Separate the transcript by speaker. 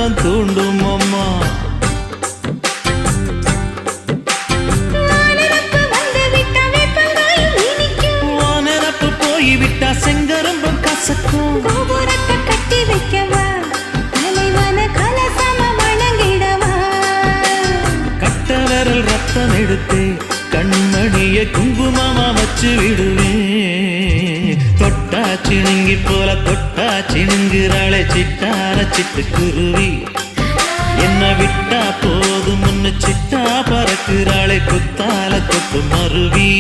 Speaker 1: உள்ளம் தூண்டும் அம்மா. வானரப்பு போய்விட்டா செங்கரும்பம் கசக்கும்.
Speaker 2: கோபுரத்தை கட்டி வைக்கவா, தலைவன கலசம வணங்கிடவா.
Speaker 1: கட்ட விரல் ரத்தம் எடுத்து கண்மணிய குங்குமமா வச்சு விடுவேன். தொட்டா சிணுங்கி போல தொட்டா சிணுங்குறாளே சிட்டார சிட்டுக்குருவி. என்ன விட்டா போதும் முன்னு சிட்டா பறக்குறாளே குத்தால கொத்து மருவி.